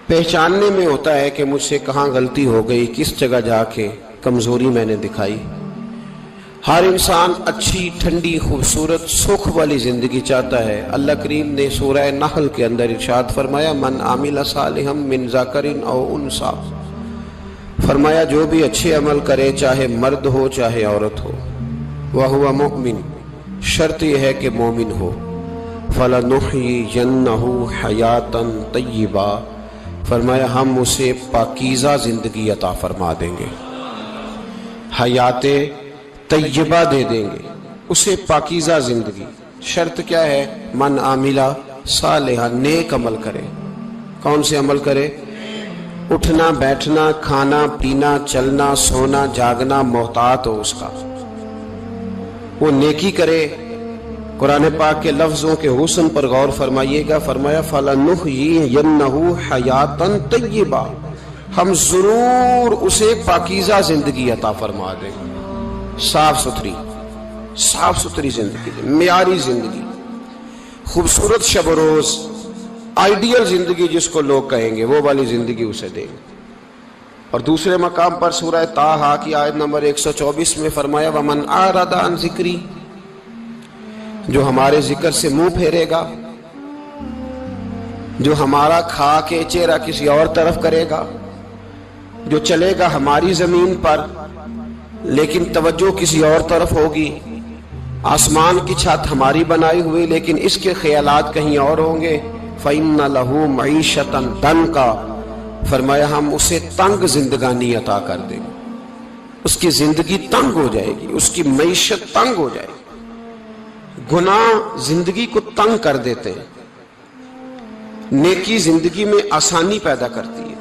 پہچاننے میں ہوتا ہے کہ مجھ سے کہاں غلطی ہو گئی، کس جگہ جا کے کمزوری میں نے دکھائی۔ ہر انسان اچھی، ٹھنڈی، خوبصورت، سکھ والی زندگی چاہتا ہے۔ اللہ کریم نے سورہ نحل کے اندر ارشاد فرمایا، من عامل صالحا من ذکر او انثی، فرمایا جو بھی اچھے عمل کرے، چاہے مرد ہو چاہے عورت ہو، وہو مؤمن، شرط یہ ہے کہ مومن ہو، فَلَنُحْيِيَنَّهُ حَيَاةً طَيِّبَةً، فرمایا ہم اسے پاکیزہ زندگی عطا فرما دیں گے، حیات طیبہ دے دیں گے اسے، پاکیزہ زندگی۔ شرط کیا ہے؟ من عاملہ صالحا، نیک عمل کرے۔ کون سے عمل کرے؟ اٹھنا بیٹھنا، کھانا پینا، چلنا سونا جاگنا محتاط ہو اس کا، وہ نیکی کرے۔ قرآن پاک کے لفظوں کے حسن پر غور فرمائیے گا، فرمایا فَلَنُحْيِيَنَّهُ حَيَاةً طَيِّبَةً، ہم ضرور اسے پاکیزہ زندگی عطا فرما دیں گے، صاف ستھری زندگی، معیاری زندگی، خوبصورت شب و روز، آئیڈیل زندگی جس کو لوگ کہیں گے، وہ والی زندگی اسے دیں گے۔ اور دوسرے مقام پر سورہ طٰہٰ کی آیت نمبر 124 میں فرمایا وَمَنْ أَعْرَضَ عَنْ ذِكْرِی، جو ہمارے ذکر سے منہ پھیرے گا، جو ہمارا کھا کے چہرہ کسی اور طرف کرے گا، جو چلے گا ہماری زمین پر لیکن توجہ کسی اور طرف ہوگی، آسمان کی چھت ہماری بنائی ہوئی لیکن اس کے خیالات کہیں اور ہوں گے، فَإِنَّ لَهُ مَعِيشَةً ضَنْكًا، فرمایا ہم اسے تنگ زندگانی عطا کر دیں گے، اس کی زندگی تنگ ہو جائے گی، اس کی معیشت تنگ ہو جائے گی۔ گناہ زندگی کو تنگ کر دیتے ہیں، نیکی زندگی میں آسانی پیدا کرتی ہے۔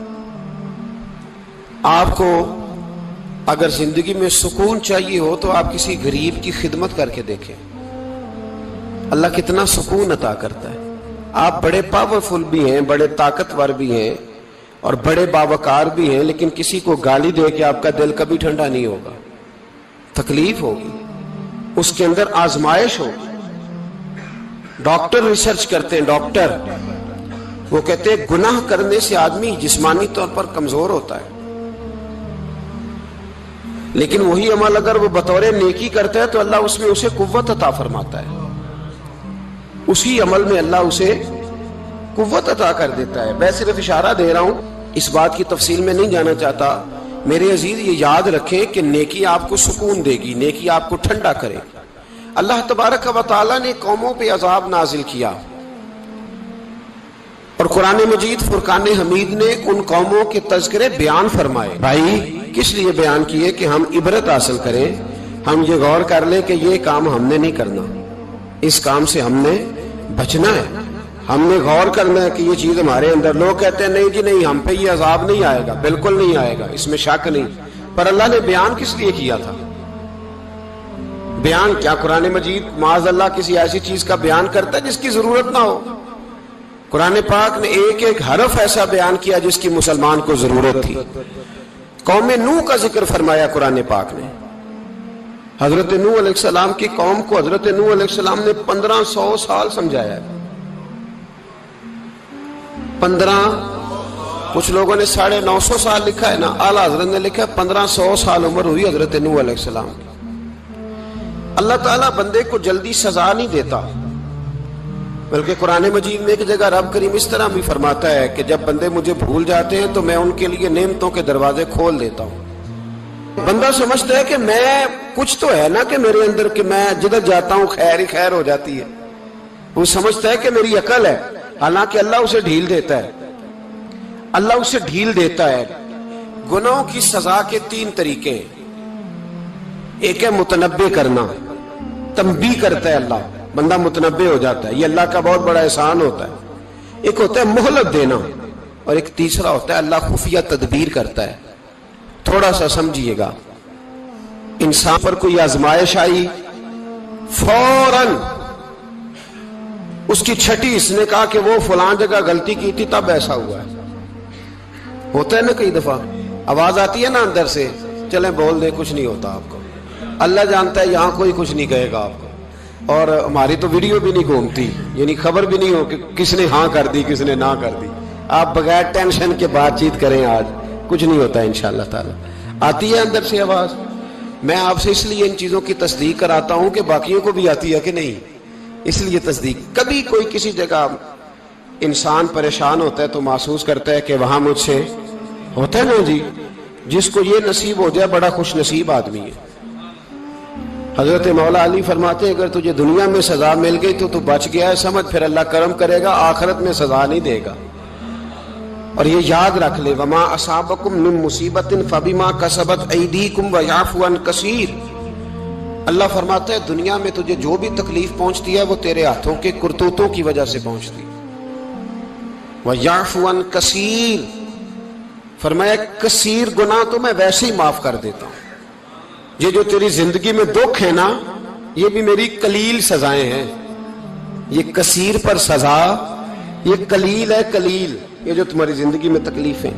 آپ کو اگر زندگی میں سکون چاہیے ہو تو آپ کسی غریب کی خدمت کر کے دیکھیں، اللہ کتنا سکون عطا کرتا ہے۔ آپ بڑے پاورفل بھی ہیں، بڑے طاقتور بھی ہیں اور بڑے باوقار بھی ہیں، لیکن کسی کو گالی دے کے آپ کا دل کبھی ٹھنڈا نہیں ہوگا، تکلیف ہوگی، اس کے اندر آزمائش ہوگی۔ ڈاکٹر ریسرچ کرتے ہیں، ڈاکٹر وہ کہتے ہیں گناہ کرنے سے آدمی جسمانی طور پر کمزور ہوتا ہے، لیکن وہی عمل اگر وہ بطور نیکی کرتا ہے تو اللہ اس میں اسے قوت عطا فرماتا ہے، اسی عمل میں اللہ اسے قوت عطا کر دیتا ہے۔ میں صرف اشارہ دے رہا ہوں، اس بات کی تفصیل میں نہیں جانا چاہتا۔ میرے عزیز یہ یاد رکھیں کہ نیکی آپ کو سکون دے گی، نیکی آپ کو ٹھنڈا کرے گی۔ اللہ تبارک و تعالیٰ نے قوموں پہ عذاب نازل کیا اور قرآن مجید فرقان حمید نے ان قوموں کے تذکرے بیان فرمائے۔ بھائی کس لیے بیان کیے؟ کہ ہم عبرت حاصل کریں، ہم یہ غور کر لیں کہ یہ کام ہم نے نہیں کرنا، اس کام سے ہم نے بچنا ہے، ہم نے غور کرنا ہے کہ یہ چیز ہمارے اندر۔ لوگ کہتے ہیں نہیں جی نہیں، ہم پہ یہ عذاب نہیں آئے گا، بالکل نہیں آئے گا، اس میں شک نہیں۔ پر اللہ نے بیان کس لیے کیا تھا؟ بیان کیا قرآن مجید معاذ اللہ کسی ایسی چیز کا بیان کرتا ہے جس کی ضرورت نہ ہو؟ قرآن پاک نے ایک ایک حرف ایسا بیان کیا جس کی مسلمان کو ضرورت تھی۔ قوم نوح کا ذکر فرمایا قرآن پاک نے، حضرت نوح علیہ السلام کی قوم کو حضرت نوح علیہ السلام نے 1500 سال سمجھایا ہے۔ 15، کچھ لوگوں نے 950 سال لکھا ہے نا، اعلیٰ حضرت نے لکھا ہے 1500 سال عمر ہوئی حضرت نوح علیہ السلام کی۔ اللہ تعالیٰ بندے کو جلدی سزا نہیں دیتا، بلکہ قرآن مجید میں ایک جگہ رب کریم اس طرح بھی فرماتا ہے کہ جب بندے مجھے بھول جاتے ہیں تو میں ان کے لیے نعمتوں کے دروازے کھول دیتا ہوں۔ بندہ سمجھتا ہے کہ میں کچھ تو ہے نا کہ میرے اندر کہ میں جدھر جاتا ہوں خیر ہی خیر ہو جاتی ہے، وہ سمجھتا ہے کہ میری عقل ہے، حالانکہ اللہ اسے ڈھیل دیتا ہے۔ اللہ اسے ڈھیل دیتا ہے۔ گناہوں کی سزا کے 3 طریقے ہیں۔ ایک ہے متنبع کرنا، تنبیہ کرتا ہے اللہ، بندہ متنبع ہو جاتا ہے، یہ اللہ کا بہت بڑا احسان ہوتا ہے۔ ایک ہوتا ہے مہلت دینا، اور ایک تیسرا ہوتا ہے اللہ خفیہ تدبیر کرتا ہے۔ تھوڑا سا سمجھیے گا، انسان پر کوئی آزمائش آئی، فوراً اس کی چھٹی اس نے کہا کہ وہ فلاں جگہ غلطی کی تھی تب ایسا ہوا ہے۔ ہوتا ہے نا کئی دفعہ آواز آتی ہے نا اندر سے، چلیں بول دیں کچھ نہیں ہوتا آپ کو، اللہ جانتا ہے یہاں کوئی کچھ نہیں کہے گا آپ کو، اور ہماری تو ویڈیو بھی نہیں گھومتی، یعنی خبر بھی نہیں ہو کہ کس نے ہاں کر دی کس نے نہ کر دی، آپ بغیر ٹینشن کے بات چیت کریں، آج کچھ نہیں ہوتا انشاءاللہ تعالی۔ آتی ہے اندر سے آواز؟ میں آپ سے اس لیے ان چیزوں کی تصدیق کراتا ہوں کہ باقیوں کو بھی آتی ہے کہ نہیں، اس لیے تصدیق۔ کبھی کوئی کسی جگہ انسان پریشان ہوتا ہے تو محسوس کرتا ہے کہ وہاں مجھ سے ہوتا ہے نا جی، جس کو یہ نصیب ہو جائے بڑا خوش نصیب آدمی ہے۔ حضرت مولا علی فرماتے ہیں اگر تجھے دنیا میں سزا مل گئی تو بچ گیا ہے، سمجھ پھر اللہ کرم کرے گا، آخرت میں سزا نہیں دے گا۔ اور یہ یاد رکھ لے، وما اصابکم من مصیبت فبما کسبت ایدیکم ویعفو عن کثیر۔ اللہ فرماتا ہے دنیا میں تجھے جو بھی تکلیف پہنچتی ہے وہ تیرے ہاتھوں کے کرتوتوں کی وجہ سے پہنچتی ہے۔ ویعفو عن کثیر، فرمایا کثیر گناہ تو میں ویسے ہی معاف کر دیتا ہوں۔ یہ جو تیری زندگی میں دکھ ہے نا، یہ بھی میری قلیل سزائیں ہیں۔ یہ کثیر پر سزا، یہ قلیل ہے، قلیل یہ جو تمہاری زندگی میں تکلیف ہیں۔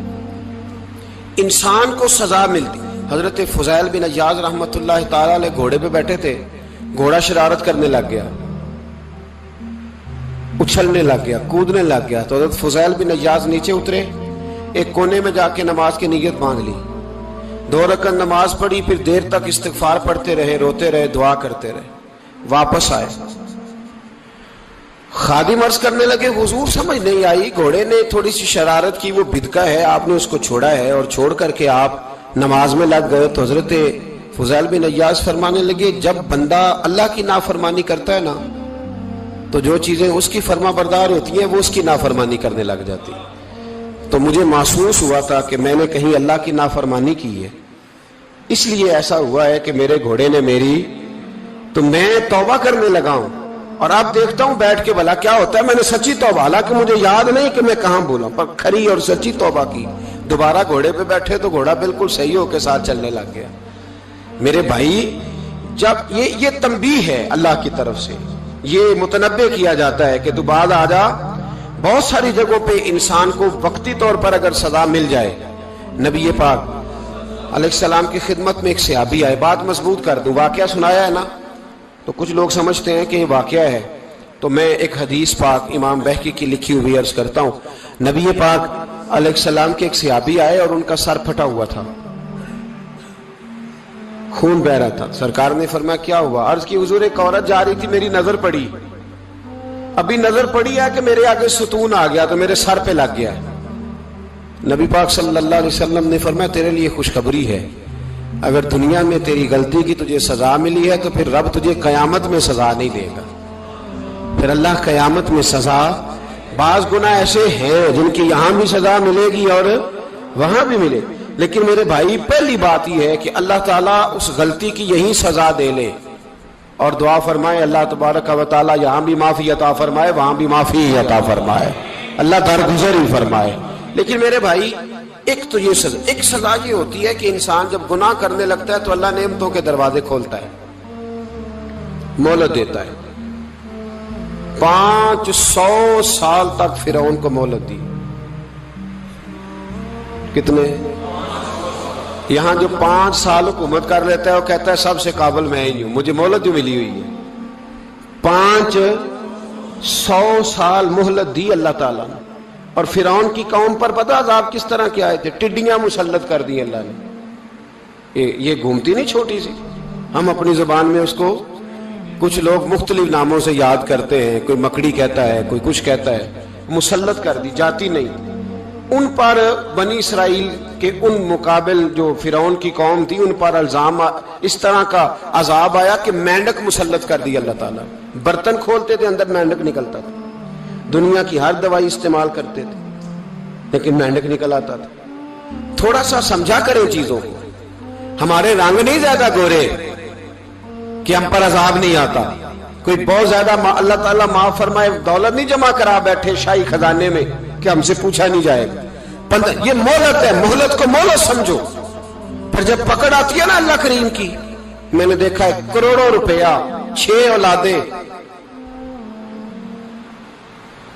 انسان کو سزا ملتی۔ حضرت فضیل بن عیاض رحمۃ اللہ تعالی علیہ گھوڑے پہ بیٹھے تھے، گھوڑا شرارت کرنے لگ گیا، اچھلنے لگ گیا، کودنے لگ گیا، تو حضرت فضیل بن عیاض نیچے اترے، ایک کونے میں جا کے نماز کی نیت باندھ لی، 2 رکعت نماز پڑھی، پھر دیر تک استغفار پڑھتے رہے، روتے رہے، دعا کرتے رہے، واپس آئے۔ خادم عرض کرنے لگے حضور سمجھ نہیں آئی، گھوڑے نے تھوڑی سی شرارت کی، وہ بدکا ہے، آپ نے اس کو چھوڑا ہے اور چھوڑ کر کے آپ نماز میں لگ گئے۔ تو حضرت فضیل بن عیاض فرمانے لگے جب بندہ اللہ کی نافرمانی کرتا ہے نا تو جو چیزیں اس کی فرما بردار ہوتی ہیں وہ اس کی نافرمانی کرنے لگ جاتی۔ تو مجھے محسوس ہوا تھا کہ میں نے کہیں اللہ کی نافرمانی کی ہے، اس لیے ایسا ہوا ہے کہ میرے گھوڑے نے میری، تو میں توبہ کرنے لگا ہوں، اور اب دیکھتا ہوں بیٹھ کے بھلا کیا ہوتا ہے۔ میں نے سچی توبہ، حالانکہ مجھے یاد نہیں کہ میں کہاں بولا، پر کھری اور سچی توبہ کی۔ دوبارہ گھوڑے پہ بیٹھے تو گھوڑا بالکل صحیح ہو کے ساتھ چلنے لگ گیا۔ میرے بھائی جب یہ تنبیہ ہے اللہ کی طرف سے، یہ متنبہ کیا جاتا ہے کہ تو بعد آ جا۔ بہت ساری جگہوں پہ انسان کو وقتی طور پر اگر سزا مل جائے، نبی پاک علیہ السلام کی خدمت میں ایک صحابی آئے، بات مضبوط کر دوں، واقعہ سنایا ہے نا تو کچھ لوگ سمجھتے ہیں کہ یہ واقعہ ہے، تو میں ایک حدیث پاک امام بہقی کی لکھی ہوئی عرض کرتا ہوں۔ نبی پاک علیہ السلام کے ایک صحابی آئے اور ان کا سر پھٹا ہوا تھا، خون بہ رہا تھا۔ سرکار نے فرمایا کیا ہوا؟ عرض کی حضور ایک عورت جا رہی تھی، میری نظر پڑی، ابھی نظر پڑی ہے کہ میرے آگے ستون آ گیا تو میرے سر پہ لگ گیا۔ نبی پاک صلی اللہ علیہ وسلم نے فرمایا تیرے لیے خوشخبری ہے، اگر دنیا میں تیری غلطی کی تجھے سزا ملی ہے تو پھر رب تجھے قیامت میں سزا نہیں دے گا۔ پھر اللہ قیامت میں سزا، بعض گناہ ایسے ہیں جن کی یہاں بھی سزا ملے گی اور وہاں بھی ملے، لیکن میرے بھائی پہلی بات یہ ہے کہ اللہ تعالیٰ اس غلطی کی یہی سزا دے لے، اور دعا فرمائے اللہ تبارک و تعالیٰ یہاں بھی معافی عطا فرمائے، وہاں بھی معافی عطا فرمائے، اللہ درگزر ہی فرمائے۔ لیکن میرے بھائی ایک تو یہ سزا، ایک سزا یہ ہوتی ہے کہ انسان جب گناہ کرنے لگتا ہے تو اللہ نعمتوں کے دروازے کھولتا ہے، مہلت دیتا ہے۔ 500 سال تک فرعون کو مہلت دی۔ کتنے؟ یہاں جو 5 سال حکومت کر لیتا ہے وہ کہتا ہے سب سے قابل میں ہی ہوں، مجھے مہلت جو ملی ہوئی ہے۔ 500 سال مہلت دی اللہ تعالیٰ نے، اور فرعون کی قوم پر پتہ عذاب کس طرح کے آئے تھے؟ ٹڈیاں مسلط کر دی اللہ نے۔ یہ گھومتی نہیں چھوٹی سی، ہم اپنی زبان میں اس کو کچھ لوگ مختلف ناموں سے یاد کرتے ہیں، کوئی مکڑی کہتا ہے، کوئی کچھ کہتا ہے، مسلط کر دی، جاتی نہیں۔ ان پر بنی اسرائیل کے ان مقابل جو فرعون کی قوم تھی ان پر الزام اس طرح کا عذاب آیا کہ مینڈک مسلط کر دی اللہ تعالیٰ۔ برتن کھولتے تھے اندر مینڈک نکلتا تھا، دنیا کی ہر دوائی استعمال کرتے تھے لیکن مینڈک نکل آتا تھا۔ تھوڑا سا سمجھا کریں چیزوں کو، ہمارے رنگ نہیں زیادہ گورے کہ ہم پر عذاب نہیں آتا، کوئی بہت زیادہ اللہ تعالیٰ معاف فرمائے دولت نہیں جمع کرا بیٹھے شاہی خزانے میں کہ ہم سے پوچھا نہیں جائے گا۔ یہ مہلت ہے، مہلت کو مہلت سمجھو۔ پھر جب پکڑ آتی ہے نا اللہ کریم کی، میں نے دیکھا ہے کروڑوں روپیہ، 6 اولادیں۔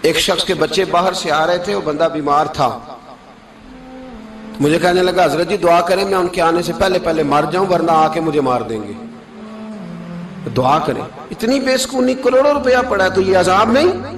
ایک شخص کے بچے باہر سے آ رہے تھے، وہ بندہ بیمار تھا، مجھے کہنے لگا حضرت جی دعا کریں میں ان کے آنے سے پہلے مر جاؤں ورنہ آ کے مجھے مار دیں گے، دعا کریں۔ اتنی بے سکونی، کروڑوں روپیہ پڑا ہے تو یہ عذاب نہیں؟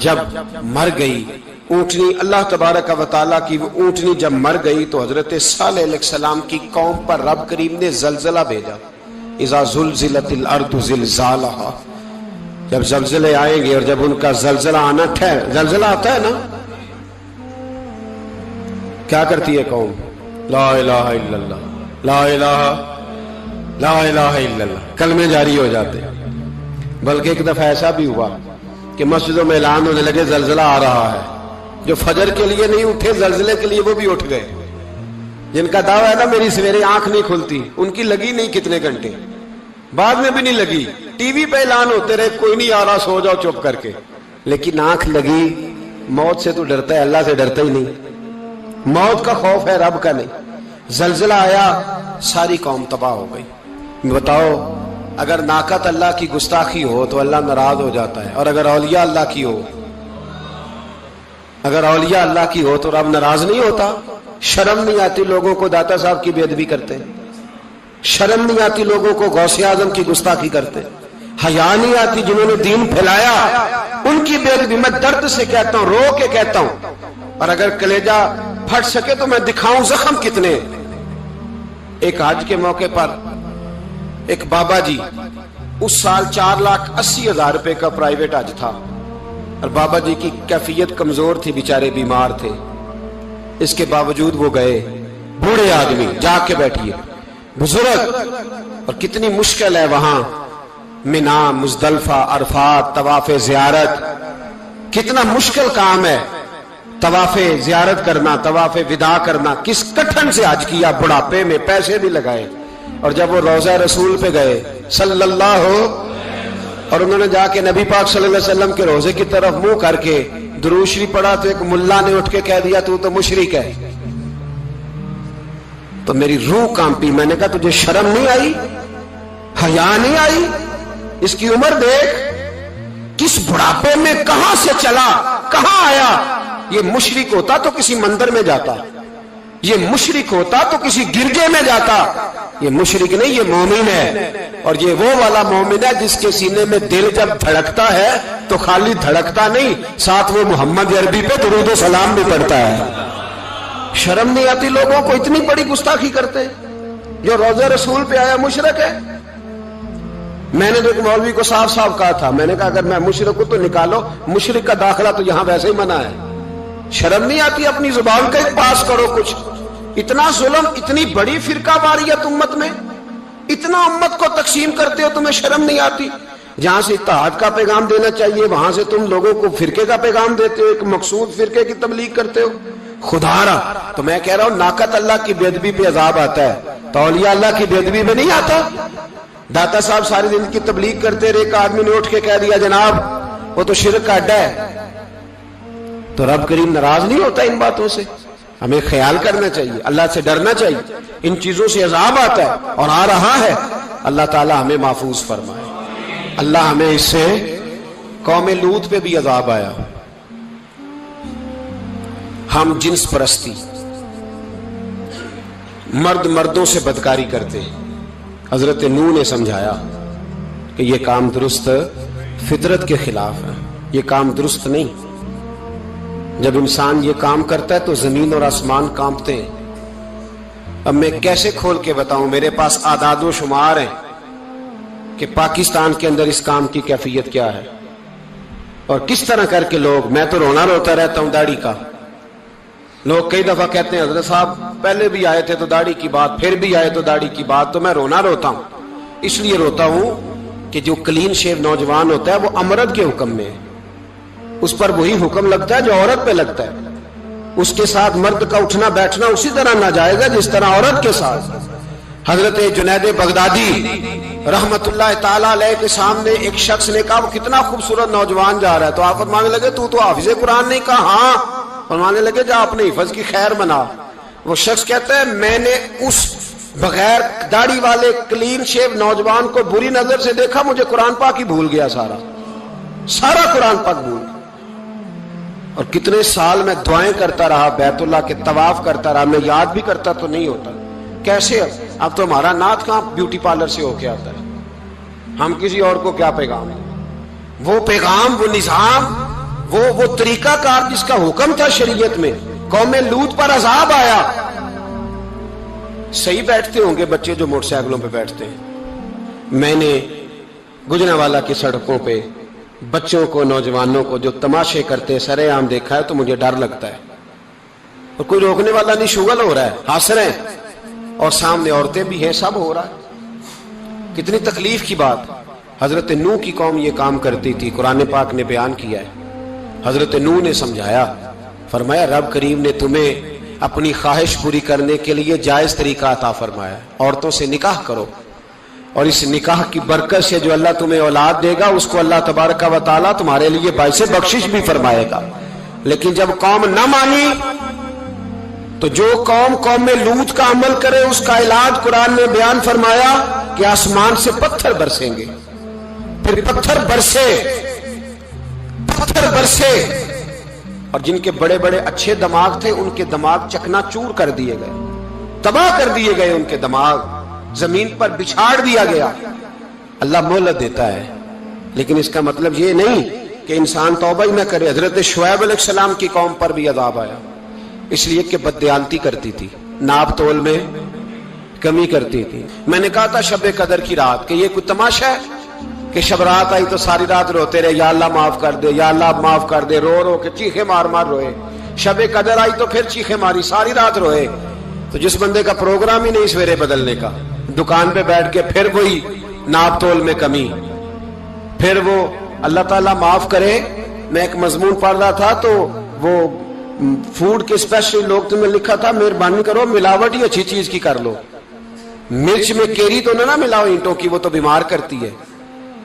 جب مر گئی اونٹنی، اللہ تبارک و تعالیٰ کی وہ اونٹنی جب مر گئی تو حضرت صالح علیہ السلام کی قوم پر رب کریم نے زلزلہ بھیجا. اذا زلزلت الارض زلزالہا، جب زلزلے آئیں گے اور جب ان کا زلزلہ آنا زلزلہ آتا ہے نا، کیا کرتی ہے قوم؟ لا الہ الا اللہ، لا الہ الا اللہ، کلمے جاری ہو جاتے. بلکہ ایک دفعہ ایسا بھی ہوا کہ مسجدوں میں اعلان ہونے لگے زلزلہ آ رہا ہے. جو فجر کے لیے نہیں اٹھے زلزلے کے لیے وہ بھی اٹھ گئے. جن کا دعویٰ ہے نا میری سویرے آنکھ نہیں کھلتی، ان کی لگی نہیں کتنے گھنٹے، بعد میں بھی نہیں لگی. ٹی وی پہ اعلان ہوتے رہے کوئی نہیں آ رہا، سو جاؤ چپ کر کے. لیکن آنکھ لگی. موت سے تو ڈرتا ہے، اللہ سے ڈرتا ہی نہیں. موت کا خوف ہے، رب کا نہیں. زلزلہ آیا، ساری قوم تباہ ہو گئی. بتاؤ اگر ناقت اللہ کی گستاخی ہو تو اللہ ناراض ہو جاتا ہے، اور اگر اولیاء اللہ کی ہو، اگر اولیاء اللہ کی ہو تو رب ناراض نہیں ہوتا. شرم نہیں آتی لوگوں کو داتا صاحب کی بے ادبی کرتے، شرم نہیں آتی لوگوں کو غوث اعظم کی گستاخی کرتے، حیا نہیں آتی جنہوں نے دین پھیلایا ان کی بے ادبی. میں درد سے کہتا ہوں، رو کے کہتا ہوں، اور اگر کلیجہ پھٹ سکے تو میں دکھاؤں زخم کتنے. ایک حج کے موقع پر ایک بابا جی، اس سال 4,80,000 روپے کا پرائیویٹ حج تھا، اور بابا جی کی کیفیت کمزور تھی، بیچارے بیمار تھے. اس کے باوجود وہ گئے. بوڑھے آدمی، جا کے بیٹھیے، بزرگ، اور کتنی مشکل ہے وہاں منا، مزدلفہ، عرفات، طواف زیارت، کتنا مشکل کام ہے طواف زیارت کرنا، طواف وداع کرنا. کس کٹھن سے حج کیا، بڑھاپے میں پیسے بھی لگائے. اور جب وہ روضہ رسول پہ گئے صلی اللہ، اور انہوں نے جا کے نبی پاک صلی اللہ علیہ وسلم کے روزے کی طرف منہ کر کے درود شریف پڑھا تو ایک ملا نے اٹھ کے کہہ دیا تو تو مشرک ہے. تو میری روح کانپی. میں نے کہا تجھے شرم نہیں آئی، حیا نہیں آئی؟ اس کی عمر دیکھ، کس بڑھاپے میں کہاں سے چلا، کہاں آیا. یہ مشرک ہوتا تو کسی مندر میں جاتا، یہ مشرک ہوتا تو کسی گرجے میں جاتا. یہ مشرک نہیں، یہ مومن ہے. اور یہ وہ والا مومن ہے جس کے سینے میں دل جب دھڑکتا ہے تو خالی دھڑکتا نہیں، ساتھ وہ محمد عربی پہ درود و سلام بھی پڑھتا ہے. شرم نہیں آتی لوگوں کو؟ اتنی بڑی گستاخی کرتے. جو روضہ رسول پہ آیا مشرک ہے. میں نے تو ایک مولوی کو صاف صاف کہا تھا، میں نے کہا اگر میں مشرک ہوں تو نکالو، مشرک کا داخلہ تو یہاں ویسے ہی منع ہے. شرم نہیں آتی؟ اپنی زبان کا ایک پاس کرو کچھ. اتنا ظلم، اتنی بڑی فرقہ واریت امت میں، اتنا امت کو تقسیم کرتے ہو، تمہیں شرم نہیں آتی؟ جہاں سے اتحاد کا پیغام دینا چاہیے وہاں سے تم لوگوں کو فرقے کا پیغام دیتے ہو، ایک مقصود فرقے کی تبلیغ کرتے ہو. خدا را، تو میں کہہ رہا ہوں ناقت اللہ کی بے ادبی پہ عذاب آتا ہے، تو اولیاء اللہ کی بے ادبی میں نہیں آتا. داتا صاحب ساری زندگی کی تبلیغ کرتے رہے، ایک آدمی نے اٹھ کے کہہ دیا جناب وہ تو شرک کا اڈا ہے، تو رب کریم ناراض نہیں ہوتا ان باتوں سے؟ ہمیں خیال کرنا چاہیے، اللہ سے ڈرنا چاہیے. ان چیزوں سے عذاب آتا ہے اور آ رہا ہے. اللہ تعالی ہمیں محفوظ فرمائے. اللہ ہمیں اس سے، قوم لوط پہ بھی عذاب آیا. ہم جنس پرستی، مرد مردوں سے بدکاری کرتے ہیں. حضرت نوح نے سمجھایا کہ یہ کام درست فطرت کے خلاف ہے، یہ کام درست نہیں. جب انسان یہ کام کرتا ہے تو زمین اور آسمان کانپتے ہیں. اب میں کیسے کھول کے بتاؤں؟ میرے پاس اعداد و شمار ہیں کہ پاکستان کے اندر اس کام کی کیفیت کیا ہے اور کس طرح کر کے لوگ، میں تو رونا روتا رہتا ہوں داڑھی کا. لوگ کئی دفعہ کہتے ہیں حضرت صاحب پہلے بھی آئے تھے تو داڑھی کی بات، پھر بھی آئے تو داڑھی کی بات. تو میں رونا روتا ہوں، اس لیے روتا ہوں کہ جو کلین شیو نوجوان ہوتا ہے وہ امرد کے حکم میں ہے، اس پر وہی حکم لگتا ہے جو عورت پہ لگتا ہے. اس کے ساتھ مرد کا اٹھنا بیٹھنا اسی طرح ناجائز ہے جس طرح عورت کے ساتھ. حضرت جنید بغدادی رحمت اللہ تعالی علیہ کے سامنے ایک شخص نے کہا وہ کتنا خوبصورت نوجوان جا رہا ہے، تو آپ فرمانے لگے تو حافظ قرآن نہیں؟ کہا ہاں. فرمانے لگے جا اپنے حفظ کی خیر بنا. وہ شخص کہتا ہے میں نے اس بغیر داڑھی والے کلین شیو نوجوان کو بری نظر سے دیکھا، مجھے قرآن پاک ہی بھول گیا، سارا قرآن پاک بھول گیا. اور کتنے سال میں دعائیں کرتا رہا، بیت اللہ کے طواف کرتا رہا، میں یاد بھی کرتا تو نہیں ہوتا. کیسے؟ اب تو ہمارا نعت کہاں بیوٹی پارلر سے ہو کے آتا ہے. ہم کسی اور کو کیا پیغام ہے؟ وہ پیغام، وہ نظام، وہ طریقہ کار جس کا حکم تھا شریعت میں. قوم لوط پر عذاب آیا. صحیح بیٹھتے ہوں گے بچے جو موٹر سائیکلوں پہ بیٹھتے ہیں. میں نے گجرانوالہ کی سڑکوں پہ بچوں کو نوجوانوں کو جو تماشے کرتے سرے عام دیکھا ہے تو مجھے ڈر لگتا ہے. اور کوئی روکنے والا نہیں, شغل ہو رہا ہے, ہنس رہے ہیں, اور سامنے عورتیں بھی ہیں, سب ہو رہا ہے. کتنی تکلیف کی بات. حضرت نوح کی قوم یہ کام کرتی تھی, قرآن پاک نے بیان کیا ہے. حضرت نوح نے سمجھایا, فرمایا رب کریم نے تمہیں اپنی خواہش پوری کرنے کے لیے جائز طریقہ عطا فرمایا, عورتوں سے نکاح کرو, اور اس نکاح کی برکت سے جو اللہ تمہیں اولاد دے گا اس کو اللہ تبارک و تعالیٰ تمہارے لیے باعث بخشش بھی فرمائے گا. لیکن جب قوم نہ مانی تو جو قوم میں لوط کا عمل کرے اس کا علاج قرآن نے بیان فرمایا کہ آسمان سے پتھر برسیں گے. پھر پتھر برسے اور جن کے بڑے بڑے اچھے دماغ تھے ان کے دماغ چکنا چور کر دیے گئے, تباہ کر دیے گئے, ان کے دماغ زمین پر بچھاڑ دیا گیا. اللہ مہلت دیتا ہے, لیکن اس کا مطلب یہ نہیں کہ انسان توبہ ہی نہ کرے. حضرت شعیب علیہ السلام کی قوم پر بھی عذاب آیا, اس لیے کہ بددیانتی کرتی تھی, ناپ تول میں کمی کرتی تھی. میں نے کہا تھا شب قدر کی رات کہ یہ کوئی تماشا ہے کہ شب رات آئی تو ساری رات روتے رہے, یا اللہ معاف کر دے, یا اللہ معاف کر دے, رو رو کے چیخے مار مار روئے. شب قدر آئی تو پھر چیخے ماری, ساری رات روئے. تو جس بندے کا پروگرام ہی نہیں سویرے بدلنے کا, دکان پہ بیٹھ کے پھر وہی ناپ تول میں کمی, پھر وہ اللہ تعالیٰ معاف کرے. میں ایک مضمون پڑھ رہا تھا تو وہ فوڈ کے اسپیشل لوگ تمہیں لکھا تھا مہربانی کرو ملاوٹ ہی اچھی چیز کی کر لو, مرچ میں کیری تو نہ ملاؤ اینٹوں کی, وہ تو بیمار کرتی ہے,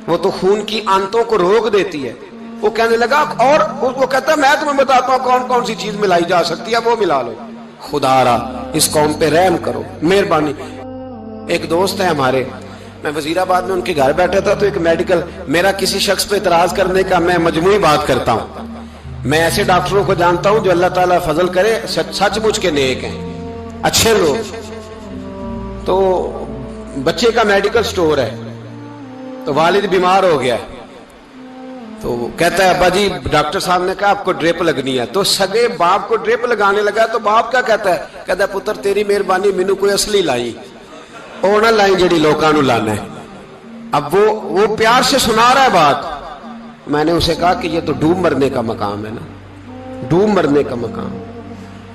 وہ تو خون کی آنتوں کو روک دیتی ہے. وہ کہنے لگا, اور وہ کہتا ہے میں تمہیں بتاتا ہوں کون کون سی چیز ملائی جا سکتی ہے, وہ ملا لو. خدا را اس قوم پہ رحم کرو, مہربانی. ایک دوست ہے ہمارے, میں وزیر آباد میں ان کے گھر بیٹھا تھا تو ایک میڈیکل, میرا کسی شخص پہ اعتراض کرنے کا میں مجموعی بات کرتا ہوں. میں ایسے ڈاکٹروں کو جانتا ہوں جو اللہ تعالیٰ فضل کرے سچ مچ کے نیک ہیں, اچھے لوگ. تو بچے کا میڈیکل سٹور ہے, تو والد بیمار ہو گیا, تو کہتا ہے ابا جی ڈاکٹر صاحب نے کہا آپ کو ڈرپ لگنی ہے. تو سگے باپ کو ڈرپ لگانے لگا تو باپ کیا کہتا ہے پتر تیری مہربانی مینو کوئی اصلی لائی, وہ نہ لائیں جڑی لوکاں نو لانا ہے. اب وہ پیار سے سنا رہا ہے بات. میں نے اسے کہا کہ یہ تو ڈوب مرنے کا مقام ہے نا, ڈوب مرنے کا مقام,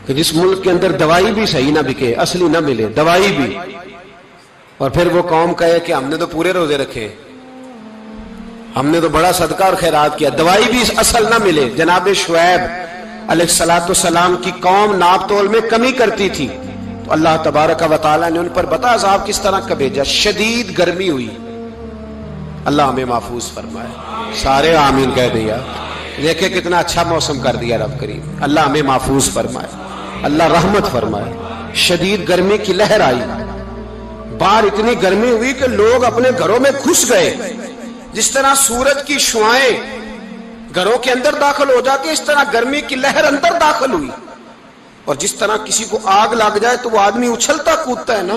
کہ جس ملک کے اندر دوائی بھی صحیح نہ بکے, اصلی نہ ملے دوائی بھی, اور پھر وہ قوم کہے کہ ہم نے تو پورے روزے رکھے, ہم نے تو بڑا صدقہ اور خیرات کیا, دوائی بھی اصل نہ ملے. جناب شعیب علیہ السلام کی قوم ناپ تول میں کمی کرتی تھی, تو اللہ تبارک و تعالیٰ نے ان پر بتا عذاب کس طرح کا بھیجا. شدید گرمی ہوئی, اللہ ہمیں محفوظ فرمائے. سارے آمین کہہ دیا. دیکھیں کتنا اچھا موسم کر دیا رب کریم, اللہ ہمیں محفوظ فرمائے, اللہ رحمت فرمائے. شدید گرمی کی لہر آئی, باہر اتنی گرمی ہوئی کہ لوگ اپنے گھروں میں گھس گئے. جس طرح سورج کی شعائیں گھروں کے اندر داخل ہو جاتی ہے, اس طرح گرمی کی لہر اندر داخل ہوئی. اور جس طرح کسی کو آگ لگ جائے تو وہ آدمی اچھلتا کودتا ہے نا,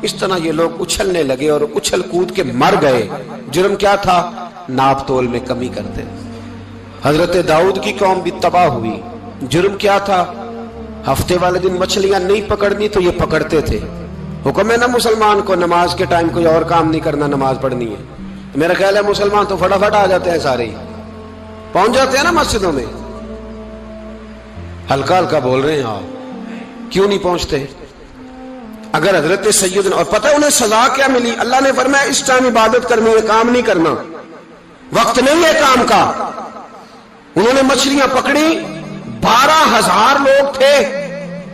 اس طرح یہ لوگ اچھلنے لگے اور اچھل کود کے مر گئے. جرم کیا تھا؟ ناپ تول میں کمی کرتے. حضرت داؤد کی قوم بھی تباہ ہوئی. جرم کیا تھا؟ ہفتے والے دن مچھلیاں نہیں پکڑنی تو یہ پکڑتے تھے. حکم ہے نا مسلمان کو نماز کے ٹائم کوئی اور کام نہیں کرنا, نماز پڑھنی ہے. میرا خیال ہے مسلمان تو فٹافٹ آ جاتے ہیں, سارے پہنچ جاتے ہیں نا مسجدوں میں. ہلکا ہلکا بول رہے ہیں آپ, کیوں نہیں پہنچتے؟ اگر حضرت سیدنا, اور پتہ انہیں سزا کیا ملی؟ اللہ نے فرمایا اس ٹائم عبادت کرنی ہے, کام نہیں کرنا, وقت نہیں ہے کام کا. انہوں نے مچھلیاں پکڑی, 12,000 لوگ تھے.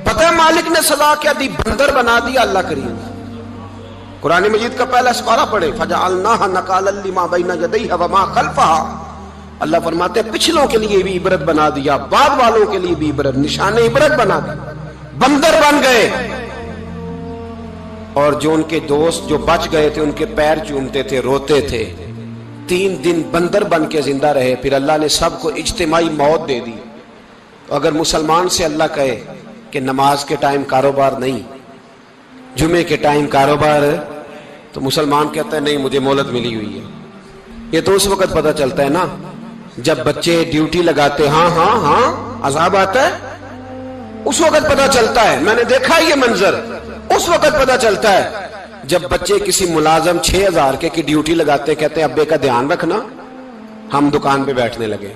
پتہ ہے مالک نے سزا کیا دی؟ بندر بنا دیا اللہ کریم. قرآن مجید کا پہلا سپارہ پڑھے, فَجَعَلْنَاهَا نَكَالًا لِمَا بَيْنَ يَدَيْهَا وَمَا خَلْفَهَا. اللہ فرماتے ہیں پچھلوں کے لیے بھی عبرت بنا دیا, بعد والوں کے لیے بھی عبرت, نشان عبرت بنا دیا. بندر بن گئے, اور جو ان کے دوست جو بچ گئے تھے ان کے پیر چومتے تھے, روتے تھے. 3 دن بندر بن کے زندہ رہے. پھر اللہ نے سب کو اجتماعی موت دے دی. اگر مسلمان سے اللہ کہے کہ نماز کے ٹائم کاروبار نہیں, جمعے کے ٹائم کاروبار, تو مسلمان کہتا ہے نہیں مجھے مہلت ملی ہوئی ہے. یہ تو اس وقت پتہ چلتا ہے نا جب بچے ڈیوٹی لگاتے ہاں ہاں ہاں عذاب آتا ہے، اس وقت پتا چلتا ہے، میں نے دیکھا یہ منظر، اس وقت پتا چلتا ہے جب بچے کسی ملازم 6000 کی ڈیوٹی لگاتے، کہتے ہیں ابے کا دھیان رکھنا، ہم دکان پہ بیٹھنے لگے.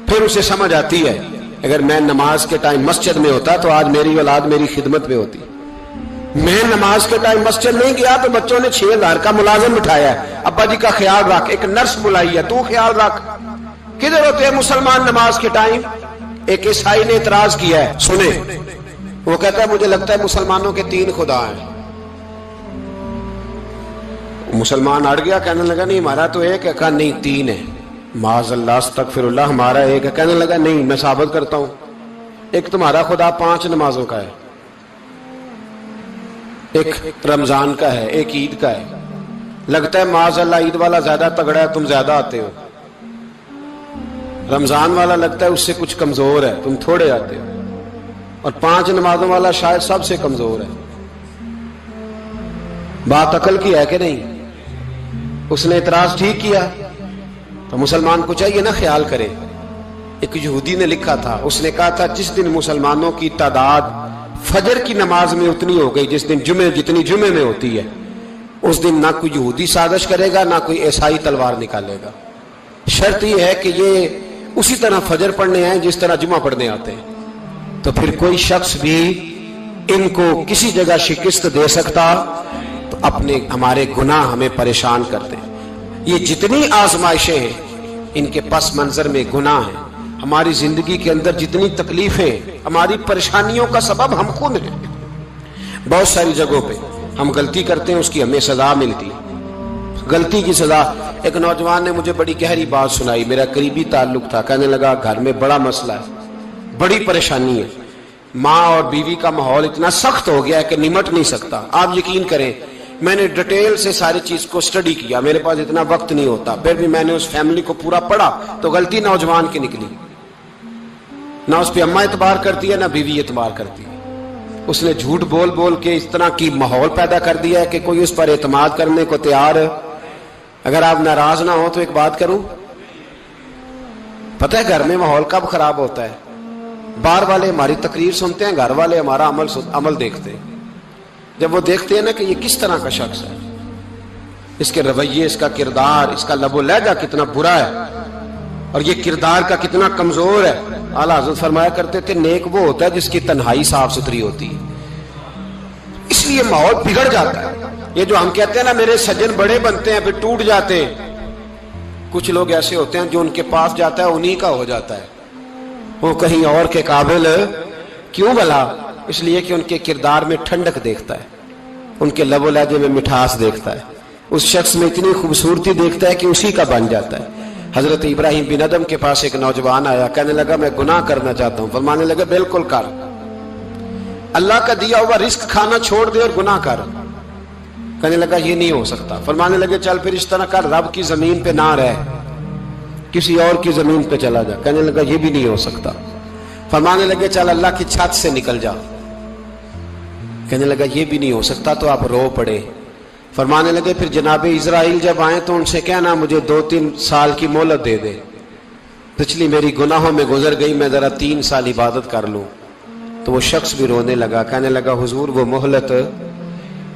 پھر اسے سمجھ آتی ہے اگر میں نماز کے ٹائم مسجد میں ہوتا تو آج میری اولاد میری خدمت میں ہوتی. میں نماز کے ٹائم مسجد نہیں گیا تو بچوں نے 6000 کا ملازم بٹھایا ہے، ابا جی کا خیال رکھ، ایک نرس بلائی ہے، تو خیال رکھ. کدھر ہوتے ہیں مسلمان نماز کے ٹائم؟ ایک عیسائی نے اعتراض کیا ہے، سنیں، وہ کہتا ہے مجھے لگتا ہے مسلمانوں کے 3 خدا ہیں. مسلمان اڑ گیا، کہنے لگا نہیں ہمارا تو ایک ہے. کہا نہیں 3 ہے. معاذ اللہ استغفر اللہ، ہمارا ایک ہے. کہنے لگا نہیں میں ثابت کرتا ہوں، ایک تمہارا خدا 5 نمازوں کا ہے، ایک رمضان کا ہے، ایک عید کا ہے. لگتا ہے معاذ اللہ عید والا زیادہ تگڑا ہے، تم زیادہ آتے ہو. رمضان والا لگتا ہے اس سے کچھ کمزور ہے، تم تھوڑے آتے ہو. اور 5 نمازوں والا شاید سب سے کمزور ہے. بات عقل کی ہے کہ نہیں؟ اس نے اعتراض ٹھیک کیا. تو مسلمان کو چاہیے نا خیال کرے. ایک یہودی نے لکھا تھا، اس نے کہا تھا جس دن مسلمانوں کی تعداد فجر کی نماز میں اتنی ہو گئی جس دن جتنی جمعے میں ہوتی ہے، اس دن نہ کوئی یہودی سازش کرے گا نہ کوئی عیسائی تلوار نکالے گا. شرط یہ ہے کہ یہ اسی طرح فجر پڑھنے آئے جس طرح جمعہ پڑھنے آتے ہیں. تو پھر کوئی شخص بھی ان کو کسی جگہ شکست دے سکتا تو اپنے ہمارے گناہ ہمیں پریشان کرتے ہیں. یہ جتنی آزمائشیں ہیں ان کے پس منظر میں گناہ ہیں. ہماری زندگی کے اندر جتنی تکلیفیں، ہماری پریشانیوں کا سبب ہم خود ہیں. بہت ساری جگہوں پہ ہم غلطی کرتے ہیں، اس کی ہمیں سزا ملتی ہے. غلطی کی سزا. ایک نوجوان نے مجھے بڑی گہری بات سنائی، میرا قریبی تعلق تھا. کہنے لگا گھر میں بڑا مسئلہ ہے، بڑی پریشانی ہے، ماں اور بیوی کا ماحول اتنا سخت ہو گیا ہے کہ نمٹ نہیں سکتا. آپ یقین کریں میں نے ڈیٹیل سے ساری چیز کو سٹڈی کیا، میرے پاس اتنا وقت نہیں ہوتا، پھر بھی میں نے اس فیملی کو پورا پڑھا تو غلطی نوجوان کی نکلی. نہ اس پہ اماں اعتبار کرتی ہے نہ بیوی اعتبار کرتی ہے. اس نے جھوٹ بول بول کے اس طرح کی ماحول پیدا کر دیا ہے کہ کوئی اس پر اعتماد کرنے کو تیار ہے. اگر آپ ناراض نہ ہو تو ایک بات کروں، پتہ ہے گھر میں ماحول کب خراب ہوتا ہے؟ باہر والے ہماری تقریر سنتے ہیں، گھر والے ہمارا عمل دیکھتے ہیں. جب وہ دیکھتے ہیں نا کہ یہ کس طرح کا شخص ہے، اس کے رویے، اس کا کردار، اس کا لب و لہجہ کتنا برا ہے اور یہ کردار کا کتنا کمزور ہے. اعلیٰ حضرت فرمایا کرتے تھے نیک وہ ہوتا ہے جس کی تنہائی صاف ستھری ہوتی ہے. اس لیے ماحول بگڑ جاتا ہے. یہ جو ہم کہتے ہیں نا میرے سجن بڑے بنتے ہیں پھر ٹوٹ جاتے ہیں، کچھ لوگ ایسے ہوتے ہیں جو ان کے پاس جاتا ہے انہی کا ہو جاتا ہے. وہ کہیں اور کے قابل کیوں بھلا؟ اس لیے کہ ان کے کردار میں ٹھنڈک دیکھتا ہے، ان کے لب و لہجے میں مٹھاس دیکھتا ہے، اس شخص میں اتنی خوبصورتی دیکھتا ہے کہ اسی کا بن جاتا ہے. حضرت ابراہیم بن ادم کے پاس ایک نوجوان آیا، کہنے لگا میں گناہ کرنا چاہتا ہوں. فرمانے لگا بالکل کر، اللہ کا دیا ہوا رزق کھانا چھوڑ دے اور گناہ کر. کہنے لگا یہ نہیں ہو سکتا. فرمانے لگے چل پھر اس طرح کر، رب کی زمین پہ نہ رہ، کسی اور کی زمین پہ چلا جا. کہنے لگا یہ بھی نہیں ہو سکتا. فرمانے لگے چل اللہ کی چھت سے نکل جا. کہنے لگا یہ بھی نہیں ہو سکتا. تو آپ رو پڑے. فرمانے لگے پھر جناب اسرائیل جب آئیں تو ان سے کہنا مجھے 2-3 سال کی مہلت دے دے، پچھلی میری گناہوں میں گزر گئی، میں ذرا 3 سال عبادت کر لوں. تو وہ شخص بھی رونے لگا. کہنے لگا حضور وہ مہلت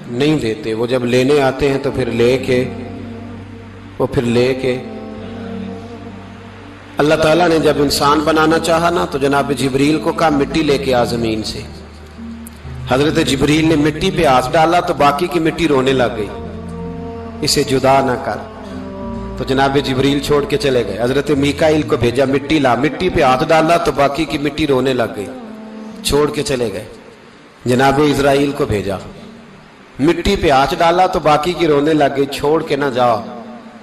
نہیں دیتے، وہ جب لینے آتے ہیں تو پھر لے کے اللہ تعالیٰ نے جب انسان بنانا چاہا نا تو جناب جبریل کو کہا مٹی لے کے آ زمین سے. حضرت جبریل نے مٹی پہ ہاتھ ڈالا تو باقی کی مٹی رونے لگ گئی، اسے جدا نہ کر. تو جناب جبریل چھوڑ کے چلے گئے. حضرت میکائیل کو بھیجا مٹی لا، مٹی پہ ہاتھ ڈالا تو باقی کی مٹی رونے لگ گئی، چھوڑ کے چلے گئے. جناب اسرائیل کو بھیجا، مٹی پہ ہاتھ ڈالا تو باقی کی رونے لگ گئی، چھوڑ کے نہ جاؤ.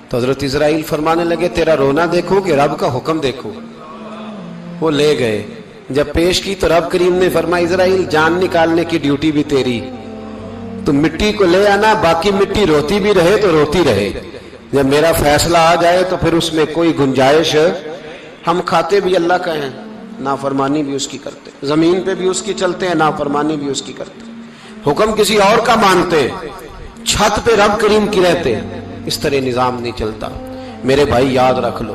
تو حضرت اسرائیل فرمانے لگے تیرا رونا دیکھو کہ رب کا حکم دیکھو. وہ لے گئے. جب پیش کی تو رب کریم نے فرمایا اسرائیل جان نکالنے کی ڈیوٹی بھی تیری، تو مٹی کو لے آنا، باقی مٹی روتی بھی رہے تو روتی رہے. جب میرا فیصلہ آ جائے تو پھر اس میں کوئی گنجائش، ہم کھاتے بھی اللہ کا ہیں، نافرمانی بھی اس کی کرتے، زمین پہ بھی اس کی چلتے ہیں، نافرمانی بھی اس کی کرتے، حکم کسی اور کا مانتے، چھت پہ رب کریم کی رہتے. اس طرح نظام نہیں چلتا. میرے بھائی یاد رکھ لو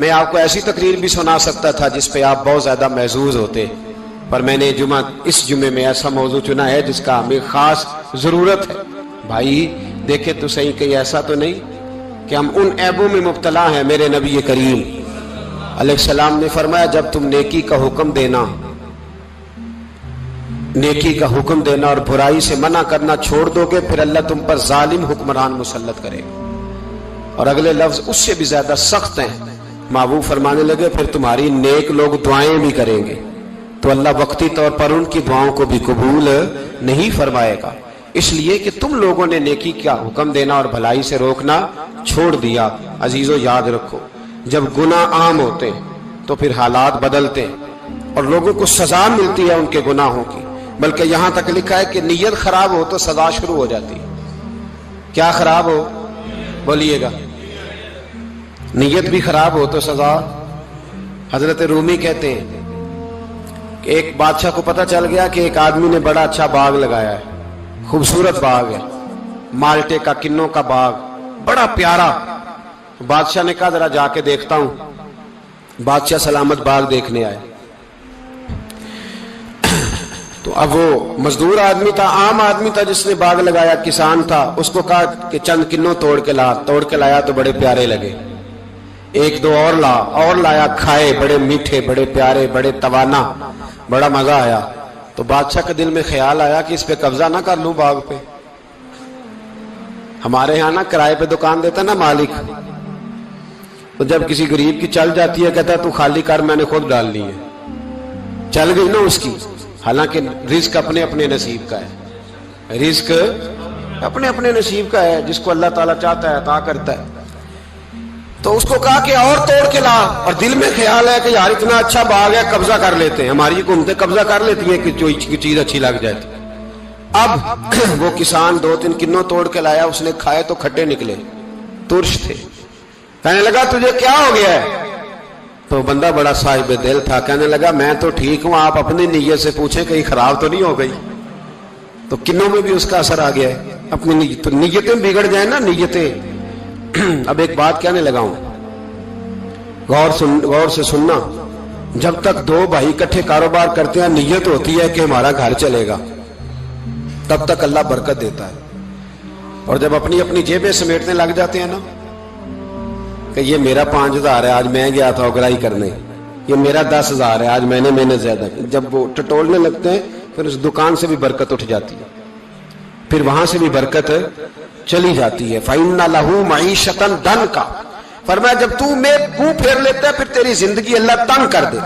میں آپ کو ایسی تقریر بھی سنا سکتا تھا جس پہ آپ بہت زیادہ محظوظ ہوتے، پر میں نے اس جمعے میں ایسا موضوع چنا ہے جس کا ہمیں خاص ضرورت ہے۔ بھائی دیکھے تو صحیح، کہیں ایسا تو نہیں کہ ہم ان عیبوں میں مبتلا ہیں۔ میرے نبی کریم علیہ السلام نے فرمایا جب تم نیکی کا حکم دینا اور برائی سے منع کرنا چھوڑ دو گے، پھر اللہ تم پر ظالم حکمران مسلط کرے گا۔ اور اگلے لفظ اس سے بھی زیادہ سخت ہیں۔ محبوب فرمانے لگے پھر تمہاری نیک لوگ دعائیں بھی کریں گے تو اللہ وقتی طور پر ان کی دعاؤں کو بھی قبول نہیں فرمائے گا، اس لیے کہ تم لوگوں نے نیکی کا حکم دینا اور بھلائی سے روکنا چھوڑ دیا۔ عزیزو یاد رکھو، جب گناہ عام ہوتے تو پھر حالات بدلتے اور لوگوں کو سزا ملتی ہے ان کے گناہوں کی، بلکہ یہاں تک لکھا ہے کہ نیت خراب ہو تو سزا شروع ہو جاتی ہے۔ کیا خراب ہو؟ بولیے گا۔ نیت بھی خراب ہو تو سزا۔ حضرت رومی کہتے ہیں کہ ایک بادشاہ کو پتہ چل گیا کہ ایک آدمی نے بڑا اچھا باغ لگایا ہے، خوبصورت باغ ہے، مالٹے کا، کنوں کا باغ، بڑا پیارا۔ بادشاہ نے کہا ذرا جا کے دیکھتا ہوں۔ بادشاہ سلامت باغ دیکھنے آئے تو اب وہ مزدور آدمی تھا، عام آدمی تھا جس نے باغ لگایا، کسان تھا، اس کو کہا کہ چند کنوں توڑ کے لایا تو بڑے پیارے لگے۔ ایک دو اور لایا، کھائے، بڑے میٹھے، بڑے پیارے، بڑے توانا، بڑا مزہ آیا۔ تو بادشاہ کے دل میں خیال آیا کہ اس پہ قبضہ نہ کر لوں باغ پہ۔ ہمارے یہاں نا کرائے پہ دکان دیتا نا مالک، تو جب کسی غریب کی چل جاتی ہے کہتا ہے تو خالی کر، میں نے خود ڈال لی ہے۔ چل گئی نا اس کی، حالانکہ رزق اپنے اپنے نصیب کا ہے، رزق اپنے اپنے نصیب کا ہے، جس کو اللہ تعالیٰ چاہتا ہے عطا کرتا ہے۔ تو اس کو کہا کہ اور توڑ کے لا، اور دل میں خیال ہے کہ یار اتنا اچھا باغ ہے، قبضہ کر لیتے ہیں۔ ہماری حکومتیں قبضہ کر لیتی ہیں کہ جو چیز اچھی لگ جاتی۔ اب وہ کسان 2-3 کنوں توڑ کے لایا، اس نے کھائے تو کھٹے نکلے، ترش تھے۔ کہنے لگا تجھے کیا ہو گیا ہے؟ تو بندہ بڑا صاحب دل تھا، کہنے لگا میں تو ٹھیک ہوں، آپ اپنی نیت سے پوچھیں کہیں خراب تو نہیں ہو گئی۔ تو کنوں میں بھی اس کا اثر آ گیا ہے، اپنی نیت، تو نیتیں بگڑ جائیں نا، نیتیں۔ اب ایک بات کہنے لگا ہوں، غور سے سننا، جب تک دو بھائی اکٹھے کاروبار کرتے ہیں نیت ہوتی ہے کہ ہمارا گھر چلے گا، تب تک اللہ برکت دیتا ہے۔ اور جب اپنی اپنی جیبیں سمیٹنے لگ جاتے ہیں نا کہ یہ میرا 5000 ہے، آج میں گیا تھا اگرائی کرنے، یہ میرا 10,000 ہے، آج میں نے محنت زیادہ کی، جب وہ ٹٹولنے لگتے ہیں پھر اس دکان سے بھی برکت اٹھ جاتی ہے، پھر وہاں سے بھی برکت چلی جاتی ہے۔ فَإِنَّ لَهُ مَعِيشَةً ضَنْكَ، فرمایا جب تو میں منہ پھیر لیتا ہے پھر تیری زندگی اللہ تنگ کر دے،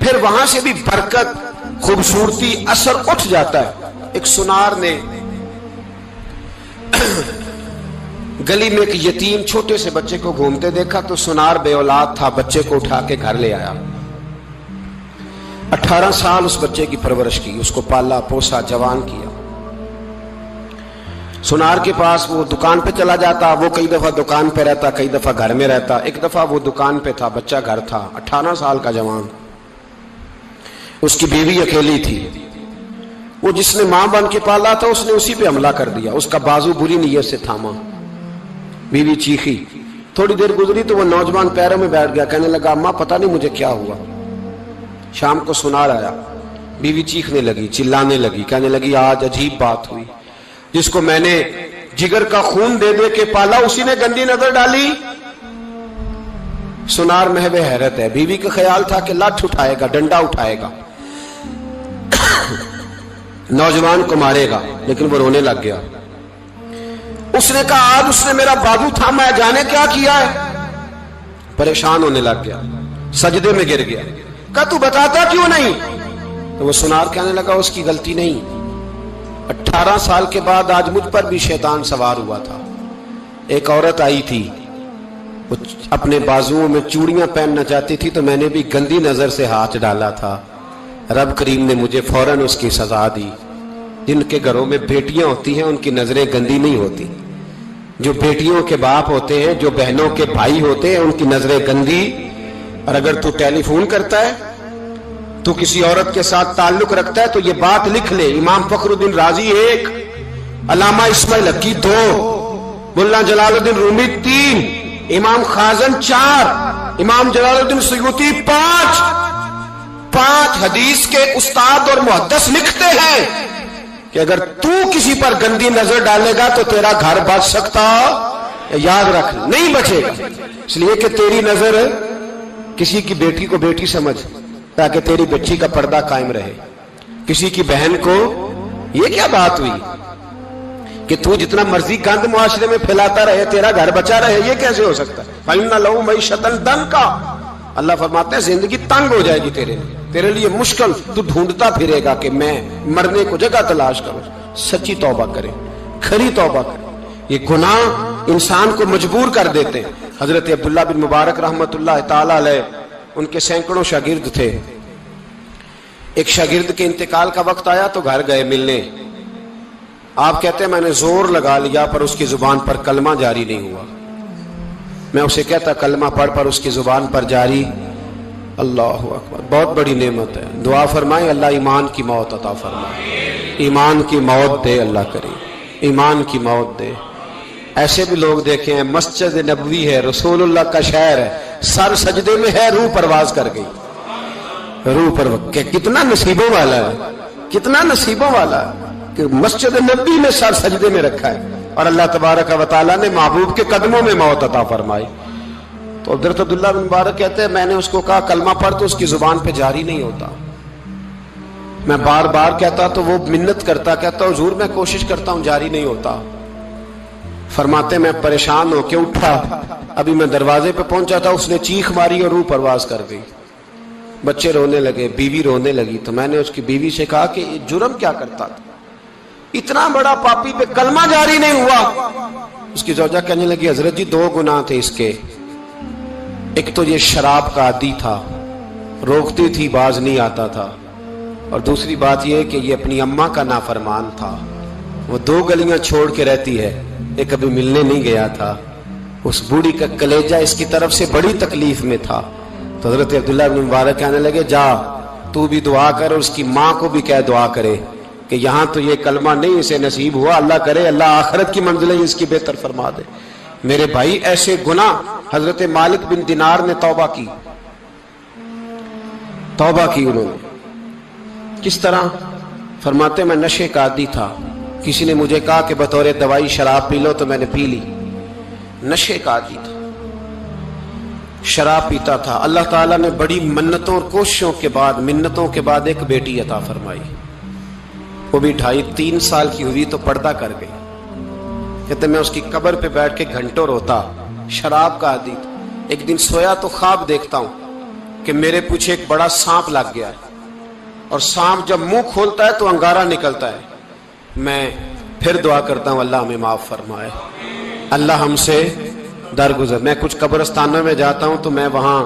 پھر وہاں سے بھی برکت، خوبصورتی، اثر اٹھ جاتا ہے۔ ایک سنار نے گلی میں ایک یتیم چھوٹے سے بچے کو گھومتے دیکھا تو سنار بے اولاد تھا، بچے کو اٹھا کے گھر لے آیا، 18 سال اس بچے کی پرورش کی، اس کو پالا پوسا، جوان کیا۔ سنار کے پاس وہ دکان پہ چلا جاتا، وہ کئی دفعہ دکان پہ رہتا، کئی دفعہ گھر میں رہتا۔ ایک دفعہ وہ دکان پہ تھا، بچہ گھر تھا، 18 سال کا جوان، اس کی بیوی اکیلی تھی۔ وہ جس نے ماں بن کے پالا تھا اس نے اسی پہ حملہ کر دیا، اس کا بازو بری نیت سے تھاما، بیوی چیخی۔ تھوڑی دیر گزری تو وہ نوجوان پیروں میں بیٹھ گیا، کہنے لگا اماں پتہ نہیں مجھے کیا ہوا۔ شام کو سنار آیا، بیوی چیخنے لگی، چلانے لگی، کہنے لگی آج عجیب بات ہوئی، جس کو میں نے جگر کا خون دے دے کے پالا اسی نے گندی نظر ڈالی۔ سنار محو حیرت ہے، بیوی کا خیال تھا کہ لٹھ اٹھائے گا، ڈنڈا اٹھائے گا، نوجوان کو مارے گا، لیکن وہ رونے لگ گیا۔ اس نے کہا آج اس نے میرا بازو تھاما ہے، جانے کیا کیا ہے؟ پریشان ہونے لگ گیا، سجدے میں گر گیا، کہا تو بتاتا کیوں نہیں؟ تو وہ سنار کہنے لگا اس کی غلطی نہیں، 18 سال کے بعد آج مجھ پر بھی شیطان سوار ہوا تھا۔ ایک عورت آئی تھی، وہ اپنے بازوؤں میں چوڑیاں پہننا چاہتی تھی تو میں نے بھی گندی نظر سے ہاتھ ڈالا تھا، رب کریم نے مجھے فوراً اس کی سزا دی۔ جن کے گھروں میں بیٹیاں ہوتی ہیں ان کی نظریں گندی نہیں ہوتی، جو بیٹیوں کے باپ ہوتے ہیں، جو بہنوں کے بھائی ہوتے ہیں، ان کی نظریں گندی۔ اور اگر تو ٹیلی فون کرتا ہے، تو کسی عورت کے ساتھ تعلق رکھتا ہے تو یہ بات لکھ لے، امام فخر الدین رازی 1، علامہ اسماعیل حقی 2، ملا جلال الدین رومی 3، امام خازن 4, امام جلال الدین سیوطی 5. 5 حدیث کے استاد اور محدث لکھتے ہیں کہ اگر تو کسی پر گندی نظر ڈالے گا تو تیرا گھر بچ سکتا, یاد رکھ, نہیں بچے گا. اس لیے کہ تیری نظر کسی کی بیٹی کو بیٹی سمجھ تاکہ تیری بچی کا پردہ قائم رہے. کسی کی بہن کو, یہ کیا بات ہوئی کہ تو جتنا مرضی گند معاشرے میں پھیلاتا رہے تیرا گھر بچا رہے, یہ کیسے ہو سکتا ہے؟ فَإِنَّ لَهُ مَعِيشَةً ضَنْكَ, اللہ فرماتے ہیں زندگی تنگ ہو جائے گی تیرے لیے مشکل, تو ڈھونڈتا پھرے گا کہ میں مرنے کو جگہ تلاش کروں. سچی توبہ کرے, کھری توبہ کرے. یہ گناہ انسان کو مجبور کر دیتے ہیں. حضرت عبداللہ بن مبارک رحمت اللہ تعالی علیہ, ان کے سینکڑوں شاگرد تھے. ایک شاگرد کے انتقال کا وقت آیا تو گھر گئے ملنے. آپ کہتے ہیں میں نے زور لگا لیا پر اس کی زبان پر کلمہ جاری نہیں ہوا. میں اسے کہتا کلمہ پڑھ پر اس کی زبان پر جاری. اللہ اکبر, بہت بڑی نعمت ہے. دعا فرمائیں اللہ ایمان کی موت عطا فرمائے, ایمان کی موت دے اللہ کریم, ایمان کی موت دے. ایسے بھی لوگ دیکھے ہیں, مسجد نبوی ہے, رسول اللہ کا شہر ہے, سر سجدے میں ہے, روح پرواز کر گئی. روح پر کتنا نصیبوں والا ہے, کتنا نصیبوں والا ہے کہ مسجد نبی میں سر سجدے میں رکھا ہے اور اللہ تبارک و تعالیٰ نے محبوب کے قدموں میں موت عطا فرمائی. تو حضرت عبداللہ بن مبارک کہتے ہیں میں نے اس کو کہا کلمہ پڑھ تو اس کی زبان پہ جاری نہیں ہوتا. میں بار بار کہتا تو وہ منت کرتا, کہتا حضور میں کوشش کرتا ہوں جاری نہیں ہوتا. فرماتے میں پریشان ہو کے اٹھا, ابھی میں دروازے پہ پہنچا تھا, اس نے چیخ ماری اور روح پرواز کر گئی. بچے رونے لگے, بیوی رونے لگی. تو میں نے اس کی بیوی سے کہا کہ جرم کیا کرتا تھا, اتنا بڑا پاپی پہ کلمہ جاری نہیں ہوا. اس کی زوجہ کہنے لگی حضرت جی 2 گناہ تھے اس کے. ایک تو یہ شراب کا عادی تھا, روکتی تھی باز نہیں آتا تھا, اور دوسری بات یہ کہ یہ اپنی اماں کا نافرمان تھا. وہ 2 گلیاں چھوڑ کے رہتی ہے, یہ کبھی ملنے نہیں گیا تھا. اس بوڑھی کا کلیجہ اس کی طرف سے بڑی تکلیف میں تھا. تو حضرت عبداللہ بن مبارک کہنے لگے جا تو بھی دعا کر اور اس کی ماں کو بھی کہہ دعا کرے کہ یہاں تو یہ کلمہ نہیں اسے نصیب ہوا, اللہ کرے اللہ آخرت کی منزلیں اس کی بہتر فرما دے. میرے بھائی ایسے گناہ حضرت مالک بن دینار نے توبہ کی. توبہ کی انہوں نے. کس طرح؟ فرماتے میں نشے کا عادی تھا, کسی نے مجھے کہا کہ بطور دوائی شراب پی لو تو میں نے پی لی. نشے کا عادی تھا, شراب پیتا تھا. اللہ تعالیٰ نے بڑی منتوں اور کوششوں کے بعد, منتوں کے بعد ایک بیٹی عطا فرمائی. وہ بھی 2.5-3 سال کی ہوئی تو پردہ کر گئی. کہتے میں اس کی قبر پہ بیٹھ کے گھنٹوں روتا. شراب کا عادی تھا. ایک دن سویا تو خواب دیکھتا ہوں کہ میرے پیچھے ایک بڑا سانپ لگ گیا ہے, اور سانپ جب منہ کھولتا ہے تو انگارہ نکلتا ہے. میں پھر دعا کرتا ہوں اللہ ہمیں معاف فرمائے, اللہ ہم سے درگزر. میں کچھ قبرستانوں میں جاتا ہوں تو میں وہاں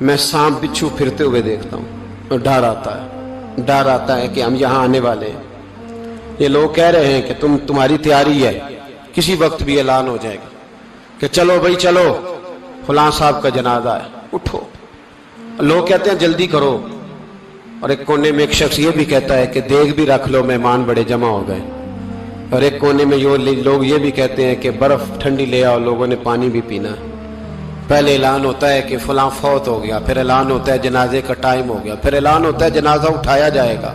میں سانپ بچھو پھرتے ہوئے دیکھتا ہوں اور ڈر آتا ہے کہ ہم یہاں آنے والے ہیں. یہ لوگ کہہ رہے ہیں کہ تمہاری تیاری ہے, کسی وقت بھی اعلان ہو جائے گا کہ چلو بھائی چلو فلاں صاحب کا جنازہ ہے, اٹھو. لوگ کہتے ہیں جلدی کرو, اور ایک کونے میں ایک شخص یہ بھی کہتا ہے کہ دیگ بھی رکھ لو مہمان بڑے جمع ہو گئے. اور ایک کونے میں لوگ یہ بھی کہتے ہیں کہ برف ٹھنڈی لے آؤ, لوگوں نے پانی بھی پینا. پہلے اعلان ہوتا ہے کہ فلاں فوت ہو گیا, پھر اعلان ہوتا ہے جنازے کا ٹائم ہو گیا, پھر اعلان ہوتا ہے جنازہ اٹھایا جائے گا,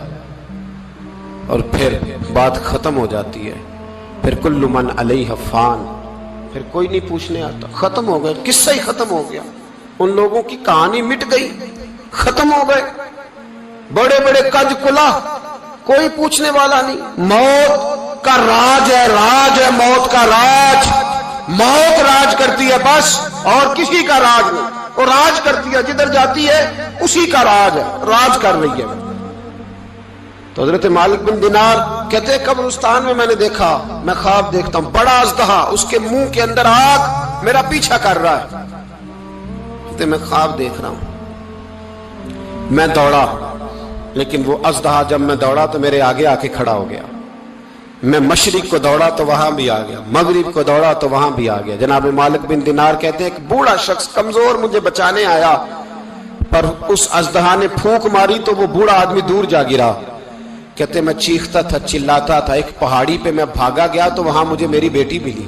اور پھر بات ختم ہو جاتی ہے. پھر کل من علیہ فان, پھر کوئی نہیں پوچھنے آتا. ختم ہو گئے, قصہ ہی ختم ہو گیا. ان لوگوں کی کہانی مٹ گئی, ختم ہو گئے. بڑے بڑے کج کلا, کوئی پوچھنے والا نہیں. موت کا راج ہے, راج ہے موت کا راج. موت راج کرتی ہے بس, اور کسی کا راج نہیں. وہ راج کرتی ہے, جدھر جاتی ہے اسی کا راج ہے, راج کر رہی ہے. تو حضرت مالک بن دینار کہتے ہیں قبرستان میں میں نے دیکھا, میں خواب دیکھتا ہوں بڑا اژدہا, اس کے منہ کے اندر آگ میرا پیچھا کر رہا ہے. کہتے میں خواب دیکھ رہا ہوں. میں دوڑا, لیکن وہ اژدہا جب میں دوڑا تو میرے آگے آ کے کھڑا ہو گیا. میں مشرق کو دوڑا تو وہاں بھی آ گیا, مغرب کو دوڑا تو وہاں بھی آ گیا. جناب مالک بن دینار کہتے ہیں ایک بوڑھا شخص کمزور مجھے بچانے آیا, پر اس اژدہا نے پھونک ماری تو وہ بوڑھا آدمی دور جا گرا. کہتے میں چیختا تھا, چلاتا تھا. ایک پہاڑی پہ میں بھاگا گیا تو وہاں مجھے میری بیٹی ملی,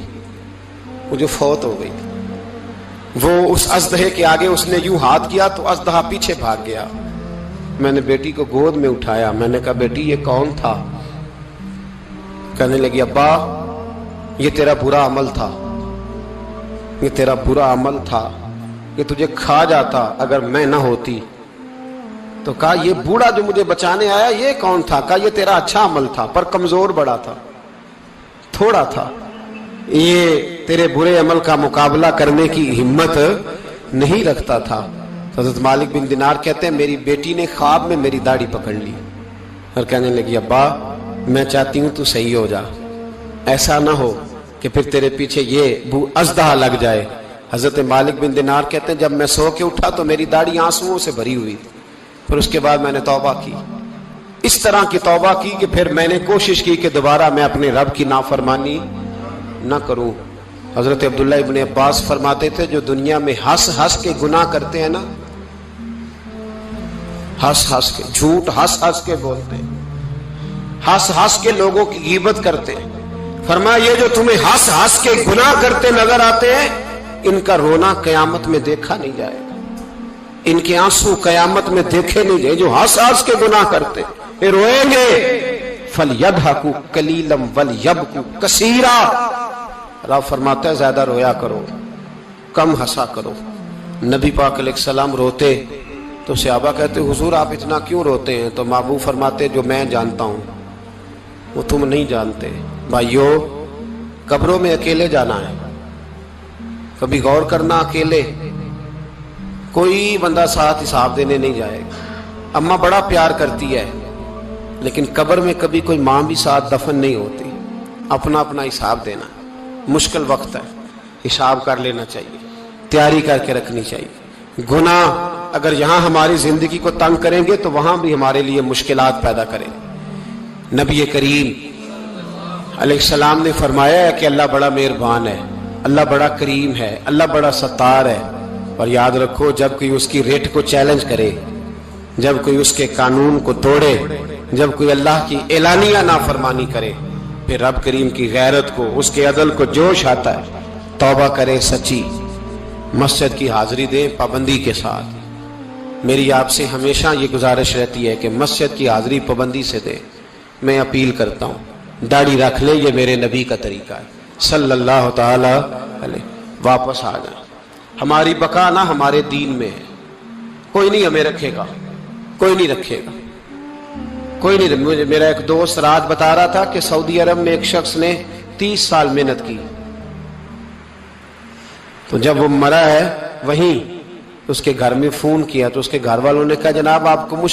مجھے فوت ہو گئی. وہ اس اژدہے کے آگے اس نے یوں ہاتھ کیا تو اژدہا پیچھے بھاگ گیا. میں نے بیٹی کو گود میں اٹھایا, میں نے کہا بیٹی یہ کون تھا؟ کہنے لگی ابا یہ تیرا برا عمل تھا, یہ تیرا برا عمل تھا, یہ تجھے کھا جاتا اگر میں نہ ہوتی. تو کہا یہ بوڑھا جو مجھے بچانے آیا یہ کون تھا؟ کہا یہ تیرا اچھا عمل تھا پر کمزور بڑا تھا, تھوڑا تھا, یہ تیرے برے عمل کا مقابلہ کرنے کی ہمت نہیں رکھتا تھا. حضرت مالک بن دینار کہتے ہیں میری بیٹی نے خواب میں میری داڑھی پکڑ لی اور کہنے لگی ابا میں چاہتی ہوں تو صحیح ہو جا, ایسا نہ ہو کہ پھر تیرے پیچھے یہ اژدہا لگ جائے. حضرت مالک بن دینار کہتے ہیں جب میں سو کے اٹھا تو میری داڑھی آنسوؤں سے بھری ہوئی, پھر اس کے بعد میں نے توبہ کی, اس طرح کی توبہ کی کہ پھر میں نے کوشش کی کہ دوبارہ میں اپنے رب کی نافرمانی نہ کروں. حضرت عبداللہ ابن عباس فرماتے تھے جو دنیا میں ہنس ہنس کے گناہ کرتے ہیں نا, ہنس ہنس کے, جھوٹ ہنس ہنس کے بولتے ہیں, ہنس ہنس کے لوگوں کی غیبت کرتے ہیں, فرمایا یہ جو تمہیں ہنس ہنس کے گناہ کرتے نظر آتے ہیں ان کا رونا قیامت میں دیکھا نہیں جائے گا, ان کے آنسو قیامت میں دیکھے نہیں جائے. جو ہنس ہنس کے گناہ کرتے یہ روئیں گے. فَلْيَضْحَكُوا قَلِيلًا وَلْيَبْكُوا كَثِيرًا, رب فرماتا ہے زیادہ رویا کرو کم ہنسا کرو. نبی پاک علیہ السلام روتے تو صحابہ کہتے حضور آپ اتنا کیوں روتے ہیں؟ تو محبوب فرماتے جو میں جانتا ہوں وہ تم نہیں جانتے. بھائیو قبروں میں اکیلے جانا ہے, کبھی غور کرنا اکیلے, کوئی بندہ ساتھ حساب دینے نہیں جائے گا. اماں بڑا پیار کرتی ہے لیکن قبر میں کبھی کوئی ماں بھی ساتھ دفن نہیں ہوتی. اپنا اپنا حساب دینا, مشکل وقت ہے, حساب کر لینا چاہیے, تیاری کر کے رکھنی چاہیے. گناہ اگر یہاں ہماری زندگی کو تنگ کریں گے تو وہاں بھی ہمارے لیے مشکلات پیدا کریں گے. نبی کریم علیہ السلام نے فرمایا ہے کہ اللہ بڑا مہربان ہے, اللہ بڑا کریم ہے, اللہ بڑا ستار ہے. اور یاد رکھو جب کوئی اس کی ریٹ کو چیلنج کرے, جب کوئی اس کے قانون کو توڑے, جب کوئی اللہ کی اعلانیہ نافرمانی کرے, پھر رب کریم کی غیرت کو, اس کے عدل کو جوش آتا ہے. توبہ کرے سچی, مسجد کی حاضری دیں پابندی کے ساتھ. میری آپ سے ہمیشہ یہ گزارش رہتی ہے کہ مسجد کی حاضری پابندی سے دیں. میں اپیل کرتا ہوں داڑھی رکھ لیں, یہ میرے نبی کا طریقہ ہے صلی اللہ تعالی علیہ. واپس آ جائیں. ہماری بقا نہ ہمارے دین میں ہے, کوئی نہیں ہمیں رکھے گا, کوئی نہیں رکھے گا, کوئی نہیں. میرا ایک دوست رات بتا رہا تھا کہ سعودی عرب میں ایک شخص نے 30 سال محنت کی, تو جب وہ مرا ہے وہیں اس کے گھر میں فون کیا تو اس کے گھر والوں نے کہا جناب آپ کو مشکل